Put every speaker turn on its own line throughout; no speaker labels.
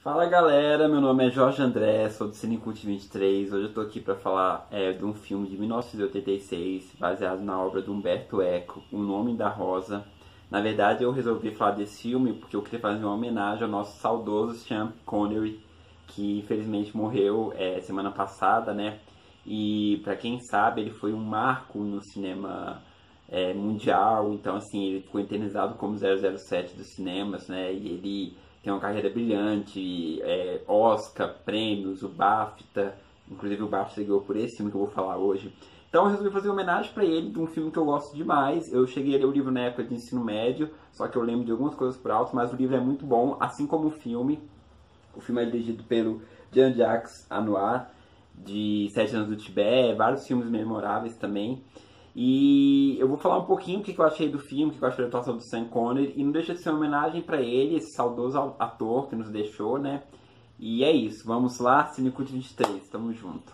Fala galera, meu nome é Jorge André, sou do Cinecult 23. Hoje eu tô aqui pra falar de um filme de 1986, baseado na obra de Umberto Eco, O Nome da Rosa. Na verdade eu resolvi falar desse filme porque eu queria fazer uma homenagem ao nosso saudoso Sean Connery, que infelizmente morreu semana passada, né? E pra quem sabe, ele foi um marco no cinema mundial, então assim, ele ficou eternizado como 007 dos cinemas, né? E ele tem uma carreira brilhante, Oscar, prêmios, o BAFTA, inclusive o BAFTA ganhou por esse filme que eu vou falar hoje. Então eu resolvi fazer uma homenagem para ele de um filme que eu gosto demais. Eu cheguei a ler o livro na época de ensino médio, só que eu lembro de algumas coisas por alto, mas o livro é muito bom, assim como o filme. O filme é dirigido pelo Jean-Jacques Anouar, de Sete Anos do Tibete, vários filmes memoráveis também. E eu vou falar um pouquinho o que eu achei do filme, o que eu achei da atuação do Sean Connery, e não deixa de ser uma homenagem para ele, esse saudoso ator que nos deixou, né? E é isso, vamos lá, Cinecult 23, tamo junto.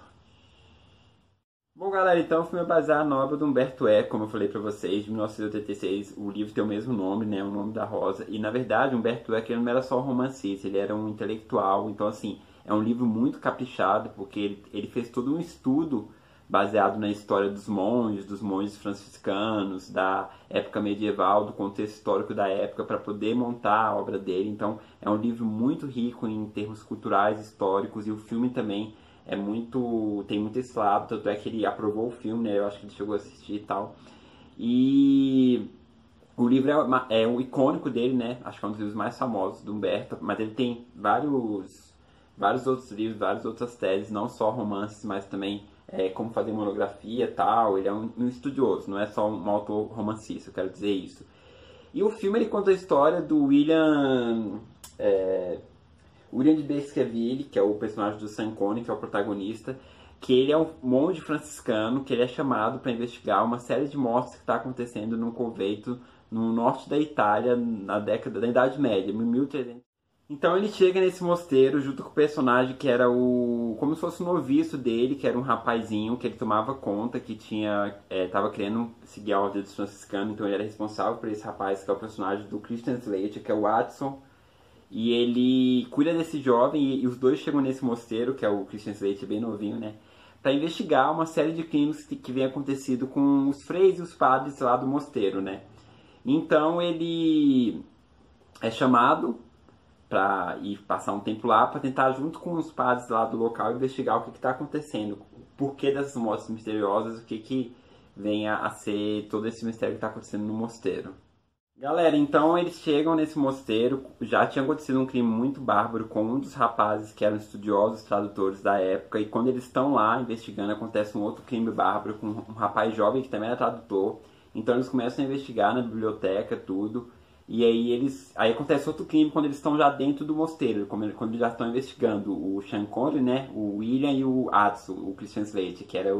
Bom galera, então o filme é baseado na obra do Umberto Eco, como eu falei pra vocês, de 1986, o livro tem o mesmo nome, né, O Nome da Rosa, e na verdade Umberto Eco ele não era só um romancista, ele era um intelectual, então assim, é um livro muito caprichado, porque ele fez todo um estudo baseado na história dos monges franciscanos, da época medieval, do contexto histórico da época, para poder montar a obra dele. Então é um livro muito rico em termos culturais, históricos, e o filme também tem muito esse lado, tanto é que ele aprovou o filme, né? Eu acho que ele chegou a assistir e tal. E o livro é um icônico dele, né? Acho que é um dos livros mais famosos do Humberto, mas ele tem vários outros livros, várias outras teses, não só romances, mas também como fazer monografia e tal. Ele é um estudioso, não é só um autor romancista, eu quero dizer isso. E o filme ele conta a história do William de Baskerville, que é o personagem do Sean Connery, que é o protagonista, que ele é um monge franciscano, que ele é chamado para investigar uma série de mortes que está acontecendo num convento no norte da Itália na década da Idade Média, 1300. Então ele chega nesse mosteiro junto com o personagem que era como se fosse o noviço dele, que era um rapazinho que ele tomava conta, que tava querendo seguir a ordem dos franciscanos, então ele era responsável por esse rapaz, que é o personagem do Christian Slater, que é o Watson. E ele cuida desse jovem e os dois chegam nesse mosteiro, que é o Christian Slater bem novinho, né? Para investigar uma série de crimes que vem acontecido com os freis e os padres lá do mosteiro, né? Então ele é chamado para ir passar um tempo lá para tentar, junto com os padres lá do local, investigar o que está acontecendo, o porquê dessas mortes misteriosas, o que vem a ser todo esse mistério que está acontecendo no mosteiro. Galera, então eles chegam nesse mosteiro, já tinha acontecido um crime muito bárbaro com um dos rapazes que eram estudiosos tradutores da época, e quando eles estão lá investigando, acontece um outro crime bárbaro com um rapaz jovem que também era tradutor. Então eles começam a investigar na biblioteca, tudo, e aí acontece outro crime quando eles estão já dentro do mosteiro, quando eles já estão investigando o Sean Connery, né, o William e o Atsu, o Christian Slater, que era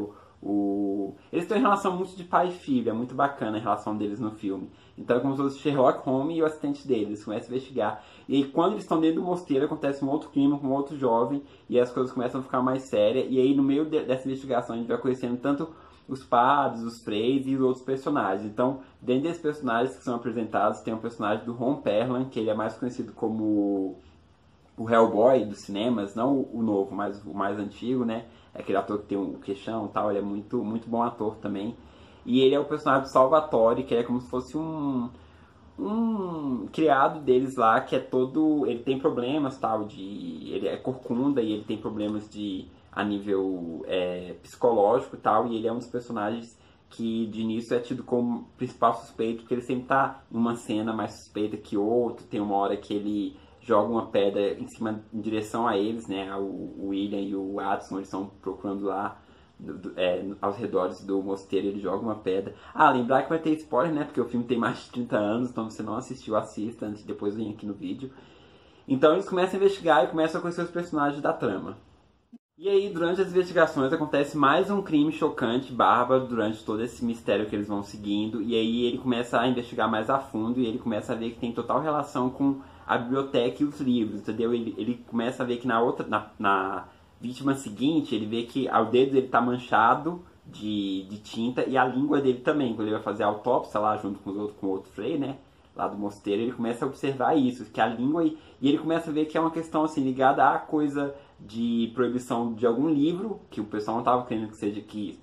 Eles têm uma relação muito de pai e filho, é muito bacana a relação deles no filme. Então é como se fosse Sherlock Holmes e o assistente deles, eles começam a investigar. E aí quando eles estão dentro do mosteiro, acontece um outro crime com um outro jovem, e as coisas começam a ficar mais sérias. E aí no meio dessa investigação a gente vai conhecendo tanto os padres, os freis e os outros personagens. Então, dentro desses personagens que são apresentados, tem um personagem do Ron Perlman, que ele é mais conhecido como o Hellboy dos cinemas, não o novo, mas o mais antigo, né? É aquele ator que tem um queixão e tal, ele é muito, muito bom ator também. E ele é o personagem do Salvatore, que é como se fosse um criado deles lá, que é todo... Ele tem problemas, tal, ele é corcunda e ele tem problemas a nível psicológico e tal, e ele é um dos personagens que de início é tido como principal suspeito, porque ele sempre tá em uma cena mais suspeita que outro. Tem uma hora que ele joga uma pedra em direção a eles, né? O William e o Watson, eles estão procurando lá aos redores do mosteiro, ele joga uma pedra. Lembrar que vai ter spoiler, né? Porque o filme tem mais de 30 anos, então se você não assistiu, assista antes, depois vem aqui no vídeo. Então eles começam a investigar e começam a conhecer os personagens da trama. E aí, durante as investigações, acontece mais um crime chocante, bárbaro, durante todo esse mistério que eles vão seguindo. E aí ele começa a investigar mais a fundo e ele começa a ver que tem total relação com a biblioteca e os livros, entendeu? Ele começa a ver que na vítima seguinte, ele vê que o dedo dele tá manchado de tinta e a língua dele também. Quando ele vai fazer a autópsia lá junto com o outro frei, né? lá do mosteiro, ele começa a observar isso, que a língua, e ele começa a ver que é uma questão assim ligada à coisa de proibição de algum livro, que o pessoal não estava querendo que seja que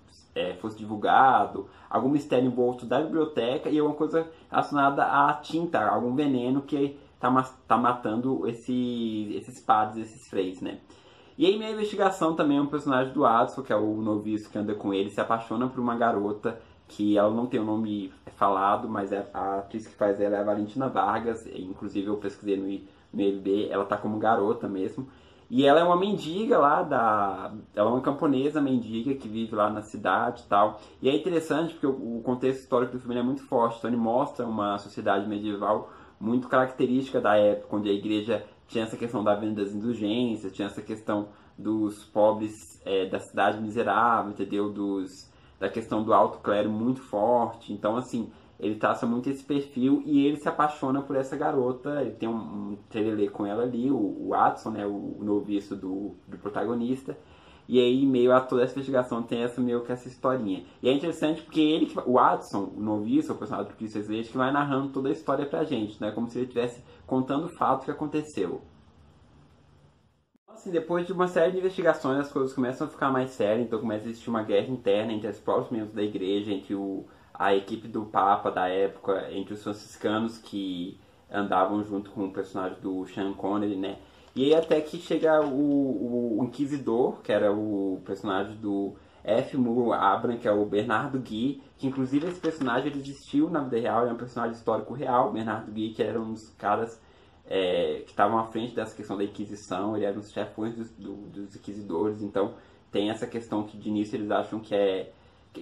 fosse divulgado, algum mistério envolto da biblioteca e alguma coisa relacionada à tinta, algum veneno que tá matando esses padres, esses freis, né? E aí minha investigação também é um personagem do Adson, que é o noviço que anda com ele, se apaixona por uma garota que ela não tem o nome falado, mas a atriz que faz ela é a Valentina Vargas, inclusive eu pesquisei no IMDb, ela tá como garota mesmo. E ela é uma mendiga lá ela é uma camponesa mendiga que vive lá na cidade e tal. E é interessante porque o contexto histórico do filme é muito forte, então ele mostra uma sociedade medieval muito característica da época, onde a igreja tinha essa questão da venda das indulgências, tinha essa questão dos pobres da cidade miserável, entendeu? Da questão do alto clero muito forte. Então, assim, ele traça muito esse perfil e ele se apaixona por essa garota. Ele tem um trelelê com ela ali, o Adson, né? O noviço do protagonista. E aí, meio a toda essa investigação, tem meio que essa historinha. E é interessante porque o Adson, o noviço, o personagem do Christian Slater, que vai narrando toda a história pra gente, né? Como se ele estivesse contando o fato que aconteceu. Assim, depois de uma série de investigações, as coisas começam a ficar mais sérias, então começa a existir uma guerra interna entre os próprios membros da igreja, entre a equipe do Papa da época, entre os franciscanos que andavam junto com o personagem do Sean Connery, né? E aí até que chega o Inquisidor, que era o personagem do F. Murray Abraham, que é o Bernardo Guy, que inclusive esse personagem ele existiu na vida real, é um personagem histórico real, Bernardo Guy, que era um dos caras que estavam à frente dessa questão da Inquisição, ele era um dos chefões dos inquisidores, então tem essa questão que de início eles acham que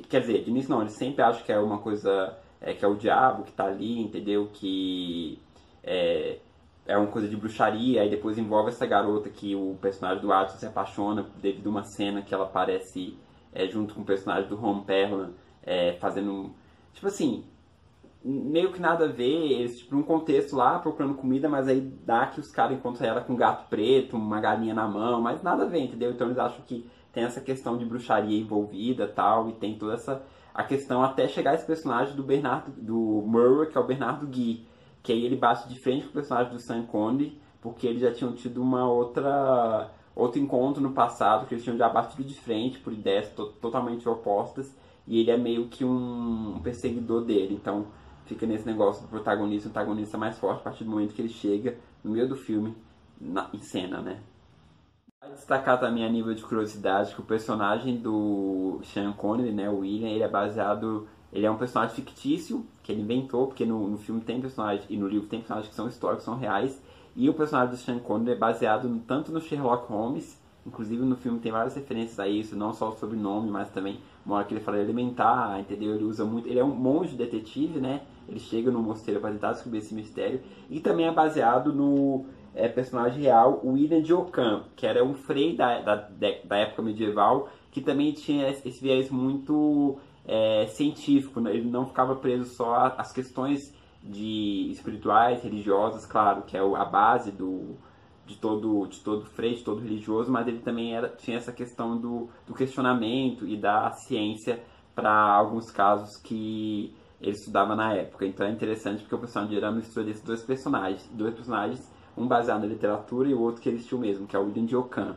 quer dizer, de início não, eles sempre acham que é uma coisa, que é o diabo que está ali, entendeu? Que é uma coisa de bruxaria, aí depois envolve essa garota que o personagem do Adson se apaixona devido a uma cena que ela aparece junto com o personagem do Ron Perlman, fazendo, tipo assim, meio que nada a ver, eles tipo num contexto lá procurando comida, mas aí dá que os caras encontram ela com um gato preto, uma galinha na mão, mas nada a ver, entendeu? Então eles acham que tem essa questão de bruxaria envolvida tal, e tem toda a questão até chegar esse personagem do Murray, que é o Bernardo Guy, que aí ele bate de frente com o personagem do Sean Connery, porque eles já tinham tido outro encontro no passado, que eles tinham já batido de frente por ideias totalmente opostas, e ele é meio que um perseguidor dele, então fica nesse negócio do protagonista e antagonista mais forte a partir do momento que ele chega no meio do filme em cena, né? Vai destacar também a nível de curiosidade que o personagem do Sean Connery, né, o William, ele é um personagem fictício que ele inventou, porque no filme tem personagens e no livro tem personagens que são históricos, são reais, e o personagem do Sean Connery é baseado tanto no Sherlock Holmes, inclusive no filme tem várias referências a isso, não só o sobrenome, mas também uma hora que ele fala elementar, entendeu? Ele usa muito, ele é um monge detetive, né? Ele chega no mosteiro para tentar descobrir esse mistério, e também é baseado no personagem real, William de Ockham, que era um frei da época medieval, que também tinha esse viés muito científico, né? Ele não ficava preso só às questões espirituais, religiosas, claro, que é a base de todo frei, de todo religioso, mas ele também tinha essa questão do questionamento e da ciência para alguns casos que ele estudava na época. Então é interessante porque o personagem era uma mistura desses dois personagens, um baseado na literatura e o outro que existiu mesmo, que é o William de Ockham.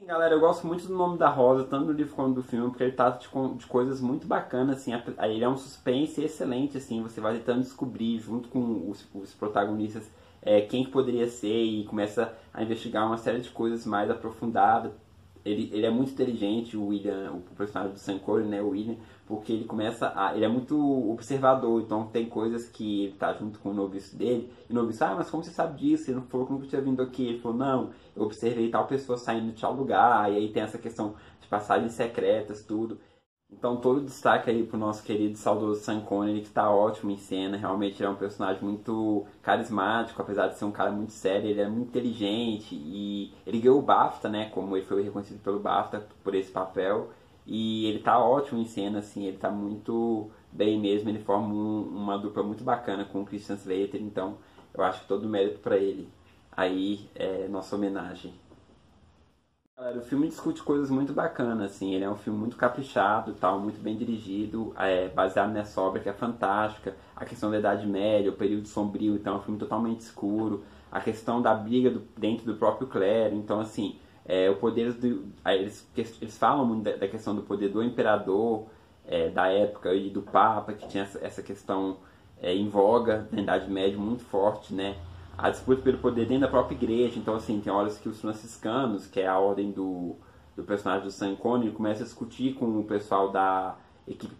Galera, eu gosto muito do Nome da Rosa, tanto do livro quanto do filme, porque ele trata de coisas muito bacanas, assim, ele é um suspense excelente, assim, você vai tentando descobrir, junto com os protagonistas, quem que poderia ser, e começa a investigar uma série de coisas mais aprofundadas. Ele é muito inteligente, o William, o personagem do Sean Connery, né, o William, porque ele é muito observador, então tem coisas que ele tá junto com o noviço dele, e o noviço, mas como você sabe disso? Ele não falou que nunca tinha vindo aqui. Ele falou, não, eu observei tal pessoa saindo de tal lugar, e aí tem essa questão de passagens secretas, tudo. Então todo o destaque aí pro nosso querido saudoso Sean Connery, que tá ótimo em cena, realmente ele é um personagem muito carismático, apesar de ser um cara muito sério, ele é muito inteligente, e ele ganhou o BAFTA, né, como ele foi reconhecido pelo BAFTA por esse papel, e ele tá ótimo em cena, assim, ele tá muito bem mesmo, ele forma uma dupla muito bacana com o Christian Slater, então eu acho que todo o mérito para ele. Aí é nossa homenagem. Galera, o filme discute coisas muito bacanas, assim, ele é um filme muito caprichado, tal, muito bem dirigido, baseado nessa obra que é fantástica, a questão da Idade Média, o período sombrio, então é um filme totalmente escuro, a questão da briga dentro do próprio clero, então assim, o poder eles falam muito da questão do poder do imperador, da época e do Papa, que tinha essa questão em voga na Idade Média muito forte, né? A disputa pelo poder dentro da própria igreja. Então, assim, tem horas que os franciscanos, que é a ordem do personagem do Sean Connery, começa a discutir com o pessoal da equipe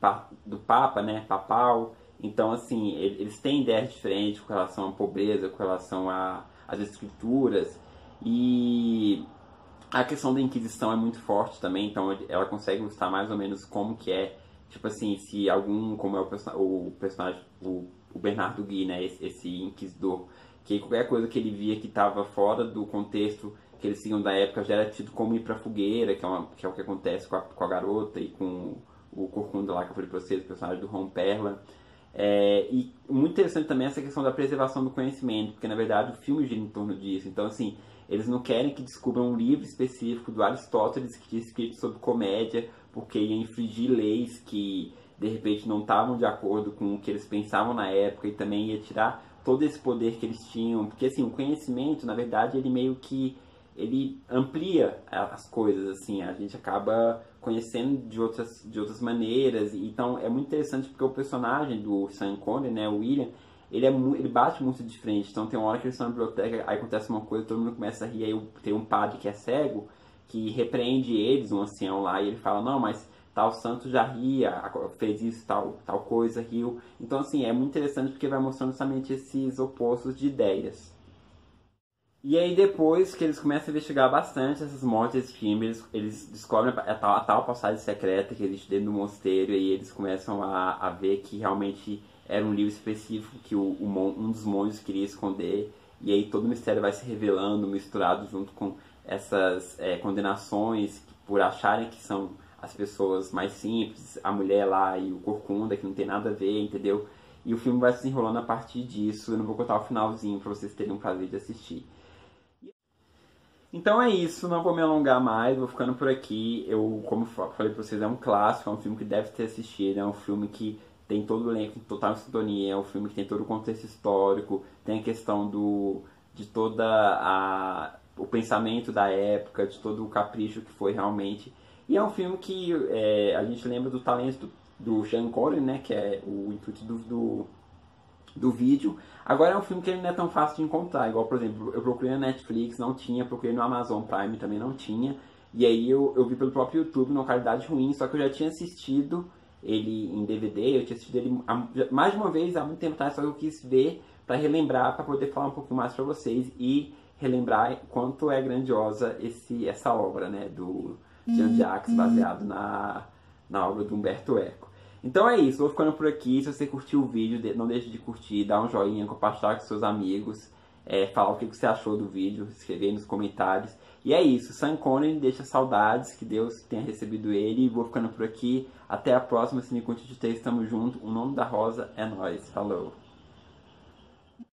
do Papa, né, papal. Então, assim, eles têm ideias diferentes com relação à pobreza, com relação às escrituras. E a questão da Inquisição é muito forte também, então ela consegue mostrar mais ou menos como que é, tipo assim, se algum, como é o personagem, o Bernardo Gui, né, esse inquisidor, que qualquer coisa que ele via que estava fora do contexto que eles seguiam da época já era tido como ir pra fogueira, que é o que acontece com a garota e com o Corcunda lá que eu falei pra vocês, o personagem do Ron Perla. E muito interessante também essa questão da preservação do conhecimento, porque na verdade o filme gira em torno disso. Então, assim, eles não querem que descubram um livro específico do Aristóteles que tinha escrito sobre comédia, porque ia infringir leis que de repente não estavam de acordo com o que eles pensavam na época e também ia tirar todo esse poder que eles tinham. Porque assim, o conhecimento, na verdade, ele meio que ele amplia as coisas, assim, a gente acaba conhecendo de outras maneiras. Então é muito interessante porque o personagem do Sean Connery, né, o William, ele bate muito de frente. Então tem uma hora que eles estão na biblioteca, aí acontece uma coisa, todo mundo começa a rir, aí tem um padre que é cego, que repreende eles, um ancião lá, e ele fala, não, mas tal santo já ria, fez isso, tal coisa, riu. Então assim, é muito interessante porque vai mostrando justamente esses opostos de ideias. E aí depois que eles começam a investigar bastante essas mortes desse filme, eles descobrem a tal passagem secreta que existe dentro do mosteiro e eles começam a ver que realmente era um livro específico que um dos monges queria esconder. E aí todo o mistério vai se revelando, misturado junto com essas condenações por acharem que são as pessoas mais simples, a mulher lá e o Corcunda, que não tem nada a ver, entendeu? E o filme vai se enrolando a partir disso. Eu não vou contar o finalzinho para vocês terem um prazer de assistir. Então é isso, não vou me alongar mais, vou ficando por aqui. Como falei pra vocês, é um clássico, é um filme que deve ter assistido, é um filme que tem todo o elenco em total sintonia, é um filme que tem todo o contexto histórico, tem a questão de toda o pensamento da época, de todo o capricho que foi realmente. E é um filme que a gente lembra do talento do Sean Connery, né, que é o intuito do vídeo. Agora é um filme que ele não é tão fácil de encontrar, igual, por exemplo, eu procurei na Netflix, não tinha, procurei no Amazon Prime, também não tinha, e aí eu vi pelo próprio YouTube, numa qualidade ruim, só que eu já tinha assistido ele em DVD, eu tinha assistido ele mais de uma vez, há muito tempo atrás, só que eu quis ver para relembrar, para poder falar um pouquinho mais para vocês e relembrar quanto é grandiosa essa obra, né, do Jean-Jacques, baseado na obra do Humberto Eco. Então é isso, vou ficando por aqui. Se você curtiu o vídeo, não deixe de curtir, dar um joinha, compartilhar com seus amigos, falar o que você achou do vídeo, escrever aí nos comentários. E é isso, Sean Connery deixa saudades, que Deus tenha recebido ele. E vou ficando por aqui, até a próxima, se me curte de ter, estamos juntos. O nome da Rosa é nós, falou!